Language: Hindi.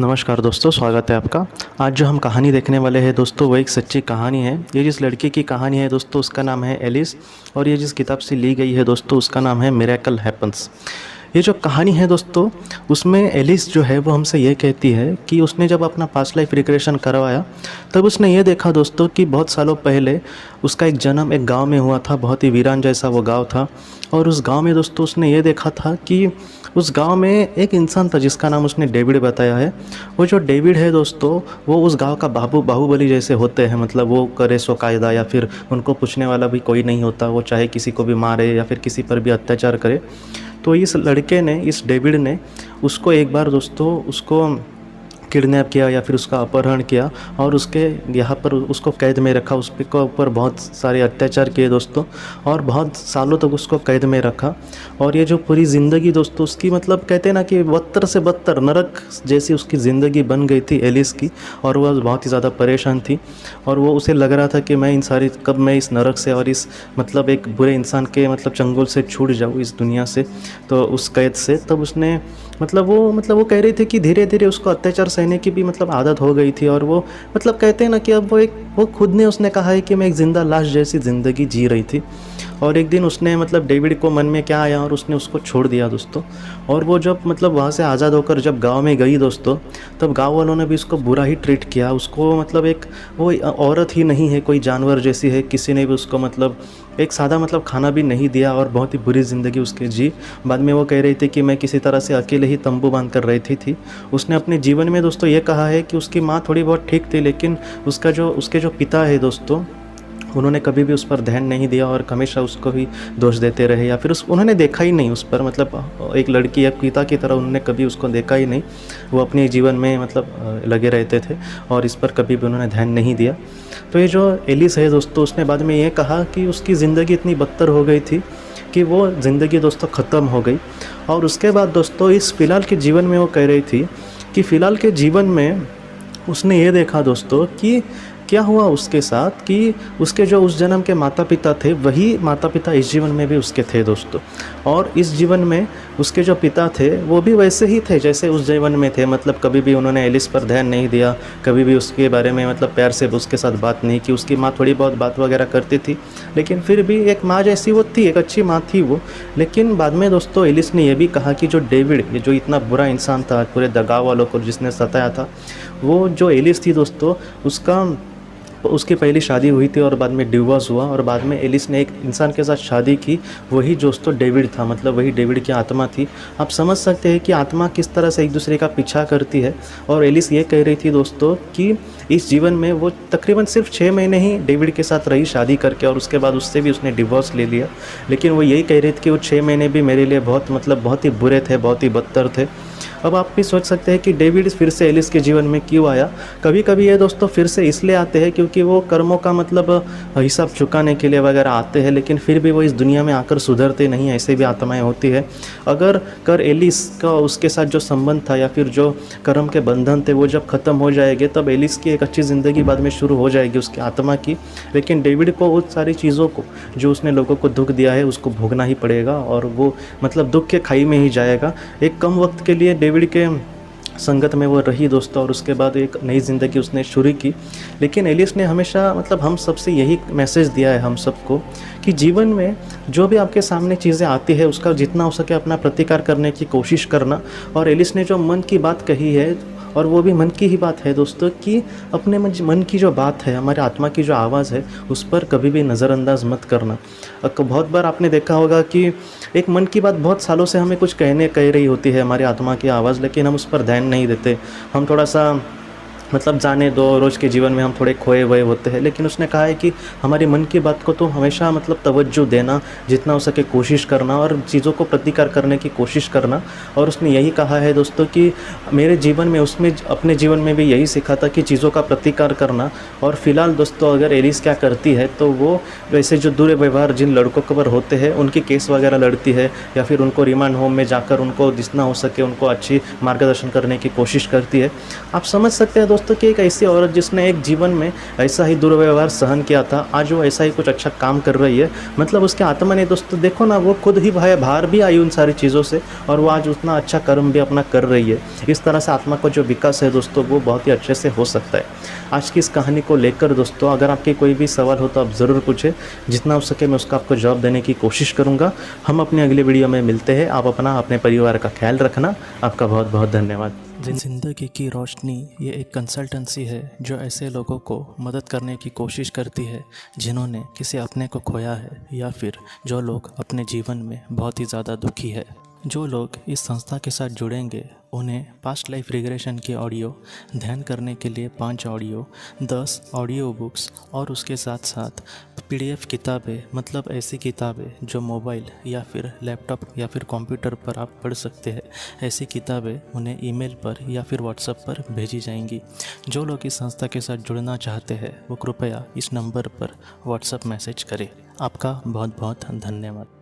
नमस्कार दोस्तों, स्वागत है आपका। आज जो हम कहानी देखने वाले हैं दोस्तों, वो एक सच्ची कहानी है। ये जिस लड़की की कहानी है दोस्तों, उसका नाम है एलिस, और ये जिस किताब से ली गई है दोस्तों, उसका नाम है मिरेकल हैपन्स। ये जो कहानी है दोस्तों, उसमें एलिस जो है वो हमसे ये कहती है कि उसने जब अपना पास्ट लाइफ रिग्रेशन करवाया, तब उसने ये देखा दोस्तों कि बहुत सालों पहले उसका एक जन्म एक गांव में हुआ था। बहुत ही वीरान जैसा वो गांव था, और उस गांव में दोस्तों उसने ये देखा था कि उस गांव में एक इंसान था जिसका नाम उसने डेविड बताया है। वो जो डेविड है दोस्तों, वो उस गांव का बाहुबली जैसे होते हैं। मतलब वो करे सो कायदा, या फिर उनको पूछने वाला भी कोई नहीं होता। वो चाहे किसी को भी मारे या फिर किसी पर भी अत्याचार करे। तो इस लड़के ने, इस डेविड ने उसको एक बार दोस्तों उसको किडनैप किया या फिर उसका अपहरण किया, और उसके यहाँ पर उसको कैद में रखा। उसके ऊपर बहुत सारे अत्याचार किए दोस्तों, और बहुत सालों तक उसको कैद में रखा। और ये जो पूरी ज़िंदगी दोस्तों उसकी, मतलब कहते हैं ना कि बदतर से बदतर नरक जैसी उसकी ज़िंदगी बन गई थी एलिस की। और वह बहुत ही ज़्यादा परेशान थी, और वो उसे लग रहा था कि कब मैं इस नरक से और इस मतलब एक बुरे इंसान के चंगुल से छूट जाऊँ, इस दुनिया से, तो उस कैद से। तब उसने वो कह रही थी कि धीरे धीरे उसको अत्याचार सहने की भी आदत हो गई थी। और वो कहते हैं ना कि अब वो खुद ने उसने कहा है कि मैं एक ज़िंदा लाश जैसी ज़िंदगी जी रही थी। और एक दिन उसने डेविड को मन में क्या आया और उसने उसको छोड़ दिया दोस्तों। और वो जब वहाँ से आज़ाद होकर जब गांव में गई दोस्तों, तब गांव वालों ने भी उसको बुरा ही ट्रीट किया। उसको एक वो औरत ही नहीं है, कोई जानवर जैसी है। किसी ने भी उसको एक सादा खाना भी नहीं दिया, और बहुत ही बुरी ज़िंदगी उसके जी। बाद में वो कह रही थी कि मैं किसी तरह से अकेले ही तंबू बांध कर रहती थी। उसने अपने जीवन में दोस्तों ये कहा है कि उसकी माँ थोड़ी बहुत ठीक थी, लेकिन उसके जो पिता है दोस्तों, उन्होंने कभी भी उस पर ध्यान नहीं दिया और हमेशा उसको ही दोष देते रहे, या फिर उन्होंने देखा ही नहीं उस पर। एक लड़की या पिता की तरह उन्होंने कभी उसको देखा ही नहीं। वो अपने जीवन में लगे रहते थे, और इस पर कभी भी उन्होंने ध्यान नहीं दिया। तो ये जो एलिस है दोस्तों, उसने बाद में ये कहा कि उसकी ज़िंदगी इतनी बदतर हो गई थी कि वो ज़िंदगी दोस्तों ख़त्म हो गई। और उसके बाद दोस्तों इस फ़िलहाल के जीवन में वो कह रही थी कि फ़िलहाल के जीवन में उसने ये देखा दोस्तों कि क्या हुआ उसके साथ, कि उसके जो उस जन्म के माता पिता थे, वही माता पिता इस जीवन में भी उसके थे दोस्तों। और इस जीवन में उसके जो पिता थे वो भी वैसे ही थे जैसे उस जीवन में थे। कभी भी उन्होंने एलिस पर ध्यान नहीं दिया, कभी भी उसके बारे में प्यार से उसके साथ बात नहीं की। उसकी माँ थोड़ी बहुत बात वगैरह करती थी, लेकिन फिर भी एक माँ जैसी वो थी, एक अच्छी माँ थी वो। लेकिन बाद में दोस्तों एलिस ने यह भी कहा कि जो डेविड, ये जो इतना बुरा इंसान था, पूरे गाँव वालों को जिसने सताया था, वो जो एलिस थी दोस्तों, उसकी पहली शादी हुई थी और बाद में डिवोर्स हुआ, और बाद में एलिस ने एक इंसान के साथ शादी की। वही दोस्तों डेविड था, वही डेविड की आत्मा थी। आप समझ सकते हैं कि आत्मा किस तरह से एक दूसरे का पीछा करती है। और एलिस ये कह रही थी दोस्तों कि इस जीवन में वो तकरीबन सिर्फ 6 महीने ही डेविड के साथ रही शादी करके, और उसके बाद उससे भी उसने डिवोर्स ले लिया। लेकिन वो यही कह रही थी कि वो 6 महीने भी मेरे लिए बहुत ही बुरे थे, बहुत ही बदतर थे। अब आप भी सोच सकते हैं कि डेविड फिर से एलिस के जीवन में क्यों आया। कभी कभी ये दोस्तों फिर से इसलिए आते हैं क्योंकि वो कर्मों का हिसाब चुकाने के लिए वगैरह आते हैं, लेकिन फिर भी वो इस दुनिया में आकर सुधरते नहीं। ऐसे भी आत्माएं होती है। अगर एलिस का उसके साथ जो संबंध था या फिर जो कर्म के बंधन थे वो जब ख़त्म हो जाएंगे, तब एलिस की एक अच्छी ज़िंदगी बाद में शुरू हो जाएगी उसकी आत्मा की। लेकिन डेविड को उस सारी चीज़ों को, जो उसने लोगों को दुख दिया है, उसको भोगना ही पड़ेगा, और वो दुख के खाई में ही जाएगा। एक कम वक्त के लिए डेविड के संगत में वो रही दोस्तों, और उसके बाद एक नई ज़िंदगी उसने शुरू की। लेकिन एलिस ने हमेशा हम सबसे यही मैसेज दिया है हम सबको कि जीवन में जो भी आपके सामने चीज़ें आती है, उसका जितना हो सके अपना प्रतिकार करने की कोशिश करना। और एलिस ने जो मन की बात कही है, और वो भी मन की ही बात है दोस्तों, कि अपने मन की जो बात है, हमारे आत्मा की जो आवाज़ है, उस पर कभी भी नज़रअंदाज मत करना। बहुत बार आपने देखा होगा कि एक मन की बात बहुत सालों से हमें कुछ कह रही होती है, हमारी आत्मा की आवाज़, लेकिन हम उस पर ध्यान नहीं देते। हम थोड़ा सा जाने दो, रोज़ के जीवन में हम थोड़े खोए हुए होते हैं। लेकिन उसने कहा है कि हमारी मन की बात को तो हमेशा तवज्जो देना, जितना हो सके कोशिश करना, और चीज़ों को प्रतिकार करने की कोशिश करना। और उसने यही कहा है दोस्तों कि मेरे जीवन में, उसमें अपने जीवन में भी यही सीखा था कि चीज़ों का प्रतिकार करना। और फिलहाल दोस्तों अगर एलिस क्या करती है, तो वो वैसे जो दुर्व्यवहार जिन लड़कों पर होते हैं, उनकी केस वगैरह लड़ती है, या फिर उनको रिमांड होम में जाकर उनको जितना हो सके उनको अच्छी मार्गदर्शन करने की कोशिश करती है। आप समझ सकते हैं दोस्तों दोस्तों कि एक ऐसी औरत जिसने एक जीवन में ऐसा ही दुर्व्यवहार सहन किया था, आज वो ऐसा ही कुछ अच्छा काम कर रही है। मतलब उसके आत्मा ने दोस्तों देखो ना, वो खुद ही बाहर भी आई उन सारी चीज़ों से, और वो आज उतना अच्छा कर्म भी अपना कर रही है। इस तरह से आत्मा का जो विकास है दोस्तों, वो बहुत ही अच्छे से हो सकता है। आज की इस कहानी को लेकर दोस्तों अगर आपके कोई भी सवाल हो तो आप ज़रूर पूछें, जितना हो सके मैं उसका आपको जवाब देने की कोशिश करूँगा। हम अपनी अगली वीडियो में मिलते हैं। आप अपना अपने परिवार का ख्याल रखना। आपका बहुत बहुत धन्यवाद। ज़िंदगी की रोशनी ये एक कंसल्टेंसी है जो ऐसे लोगों को मदद करने की कोशिश करती है जिन्होंने किसी अपने को खोया है, या फिर जो लोग अपने जीवन में बहुत ही ज़्यादा दुखी है। जो लोग इस संस्था के साथ जुड़ेंगे उन्हें पास्ट लाइफ रिग्रेशन की ऑडियो, ध्यान करने के लिए 5 ऑडियो, 10 ऑडियो बुक्स और उसके साथ साथ PDF किताबें, मतलब ऐसी किताबें जो मोबाइल या फिर लैपटॉप या फिर कंप्यूटर पर आप पढ़ सकते हैं, ऐसी किताबें उन्हें ईमेल पर या फिर व्हाट्सएप पर भेजी जाएंगी। जो लोग इस संस्था के साथ जुड़ना चाहते हैं वो कृपया इस नंबर पर व्हाट्सएप मैसेज करें। आपका बहुत बहुत धन्यवाद।